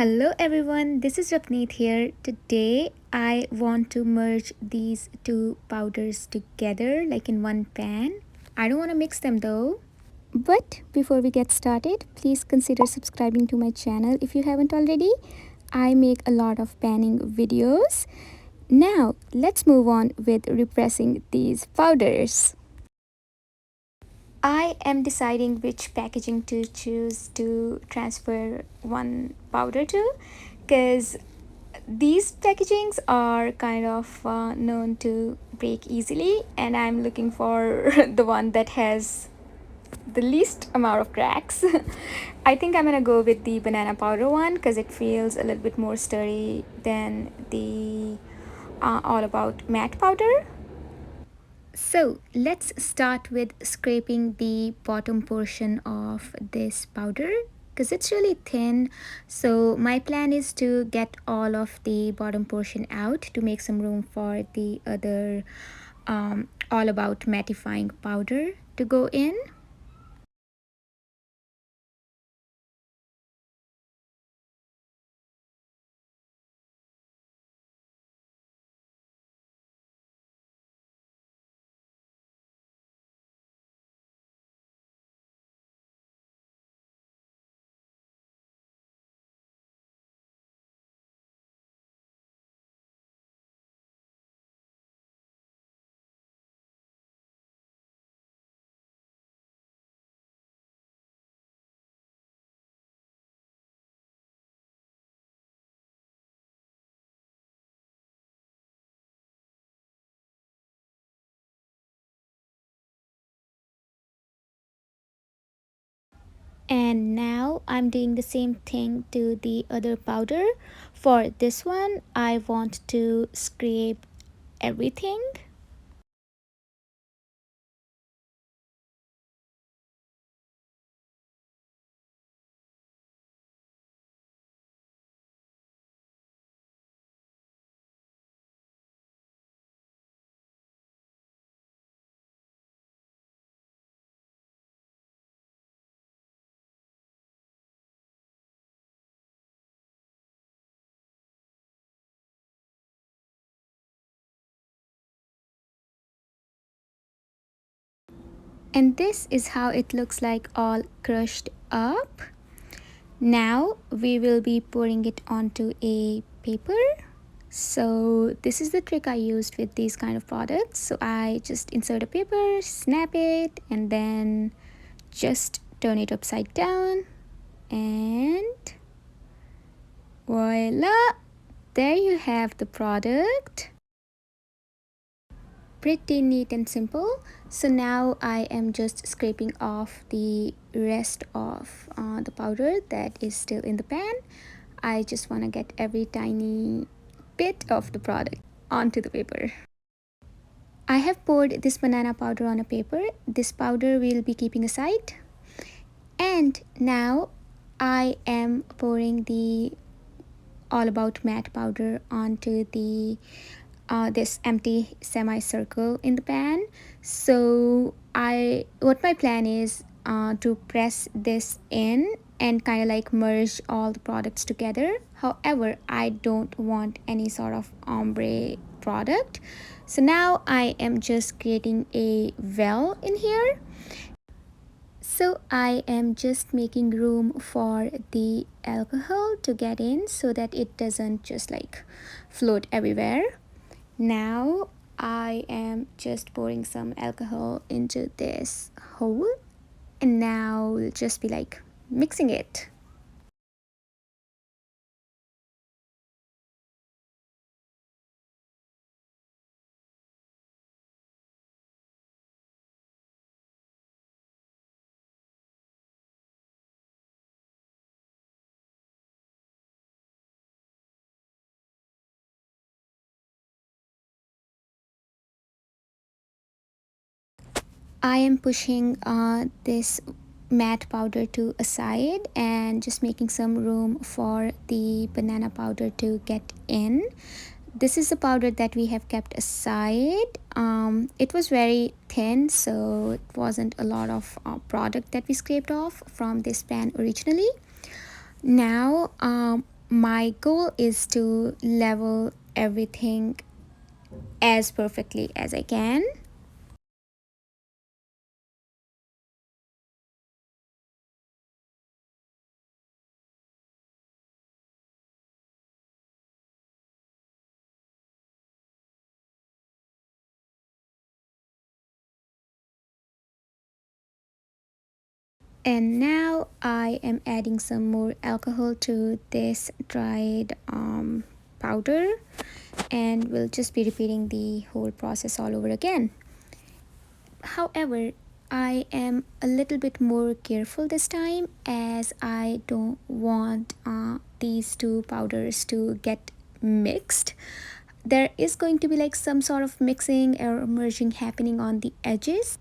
Hello everyone, this is Rakneet here. Today I want to merge these two powders together like in one pan. I don't want to mix them though. But before we get started, please consider subscribing to my channel if you haven't already. I make a lot of panning videos. Now let's move on with repressing these powders. I am deciding which packaging to choose to transfer one powder to, because these packagings are kind of known to break easily, and I'm looking for the one that has the least amount of cracks. I think I'm gonna go with the banana powder one because it feels a little bit more sturdy than the all about matte powder. So let's start with scraping the bottom portion of this powder because it's really thin. So my plan is to get all of the bottom portion out to make some room for the other all about mattifying powder to go in. And now I'm doing the same thing to the other powder. For this one, I want to scrape everything. And this is how it looks like all crushed up. Now we will be pouring it onto a paper. So this is the trick I used with these kind of products. So I just insert a paper, snap it, and then just turn it upside down, and voila, there you have the product. Pretty neat and simple. So now I am just scraping off the rest of the powder that is still in the pan. I just want to get every tiny bit of the product onto the paper. I have poured this banana powder on a paper. This powder we'll be keeping aside. And now I am pouring the all about matte powder onto the this empty semicircle in the pan. So what my plan is to press this in and kind of like merge all the products together. However, I don't want any sort of ombre product. So now I am just creating a well in here. So I am just making room for the alcohol to get in so that it doesn't just like float everywhere. Now I am just pouring some alcohol into this hole, and now we'll just be like mixing it. I am pushing this matte powder to a side and just making some room for the banana powder to get in. This is the powder that we have kept aside. It was very thin, so it wasn't a lot of product that we scraped off from this pan originally. Now My goal is to level everything as perfectly as I can. And now I am adding some more alcohol to this dried powder, and we'll just be repeating the whole process all over again. However, I am a little bit more careful this time as I don't want these two powders to get mixed. There is going to be like some sort of mixing or merging happening on the edges,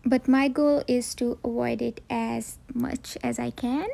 but my goal is to avoid it as much as I can.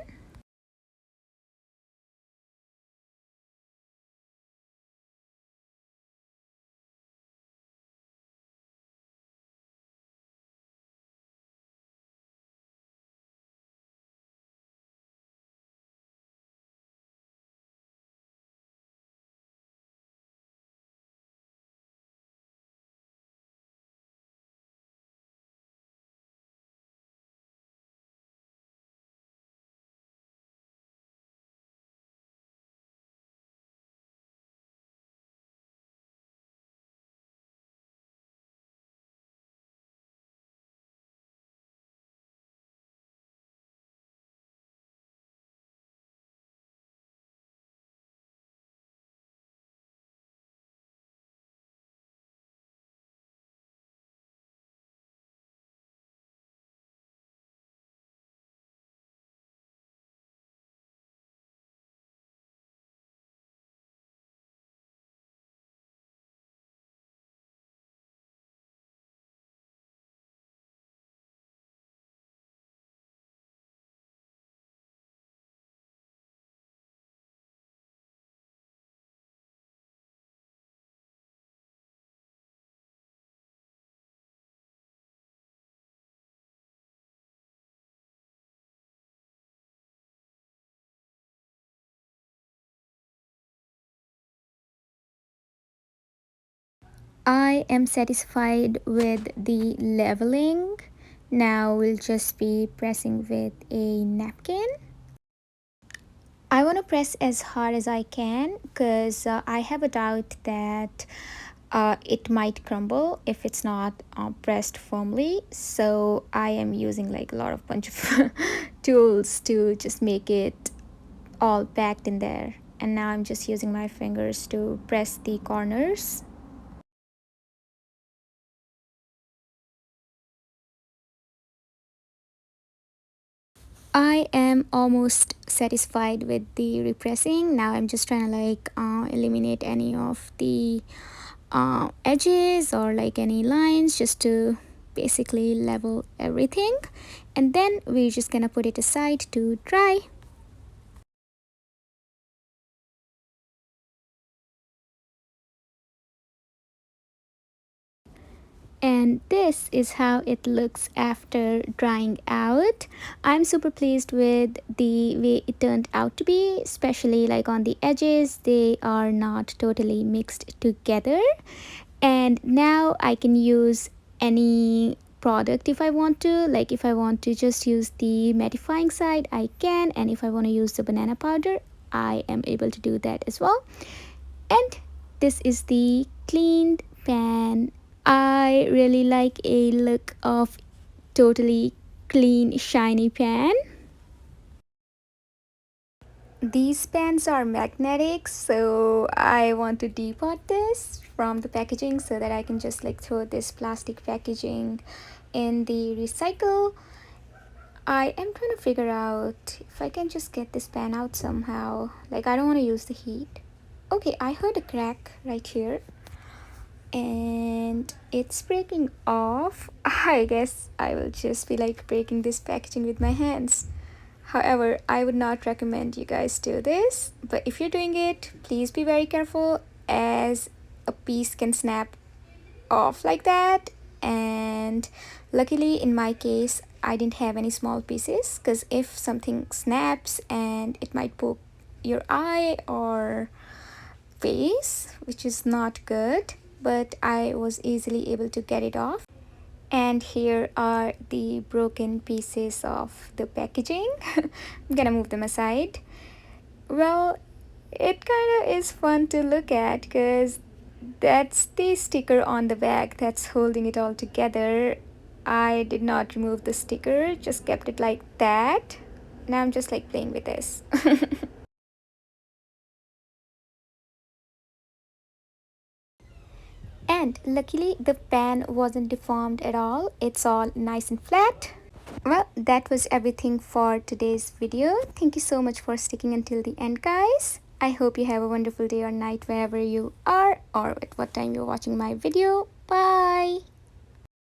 I am satisfied with the leveling. Now we'll just be pressing with a napkin. I want to press as hard as I can because I have a doubt that it might crumble if it's not pressed firmly. So I am using like a lot of bunch of tools to just make it all packed in there. And now I'm just using my fingers to press the corners. I am almost satisfied with the repressing. Now I'm just trying to like eliminate any of the edges or like any lines just to basically level everything. And then we're just gonna put it aside to dry. And this is how it looks after drying out. I'm super pleased with the way it turned out to be, especially like on the edges. They are not totally mixed together. And now I can use any product if I want to. Like if I want to just use the mattifying side, I can. And if I want to use the banana powder, I am able to do that as well. And this is the cleaned pan. I really like a look of totally clean shiny pan. These pans are magnetic, so I want to depot this from the packaging so that I can just like throw this plastic packaging in the recycle. I am trying to figure out if I can just get this pan out somehow. Like I don't want to use the heat. Okay, I heard a crack right here and it's breaking off. I guess I will just be like breaking this packaging with my hands. However, I would not recommend you guys do this, but if you're doing it, please be very careful as a piece can snap off like that. And luckily in my case, I didn't have any small pieces because if something snaps and it might poke your eye or face, which is not good, but I was easily able to get it off. And here are the broken pieces of the packaging. I'm gonna move them aside. Well, it kind of is fun to look at because that's the sticker on the bag that's holding it all together. I did not remove the sticker, just kept it like that. Now I'm just like playing with this. And luckily the pan wasn't deformed at all. It's all nice and flat. Well, that was everything for today's video. Thank you so much for sticking until the end, guys. I hope you have a wonderful day or night wherever you are or at what time you're watching my video. Bye.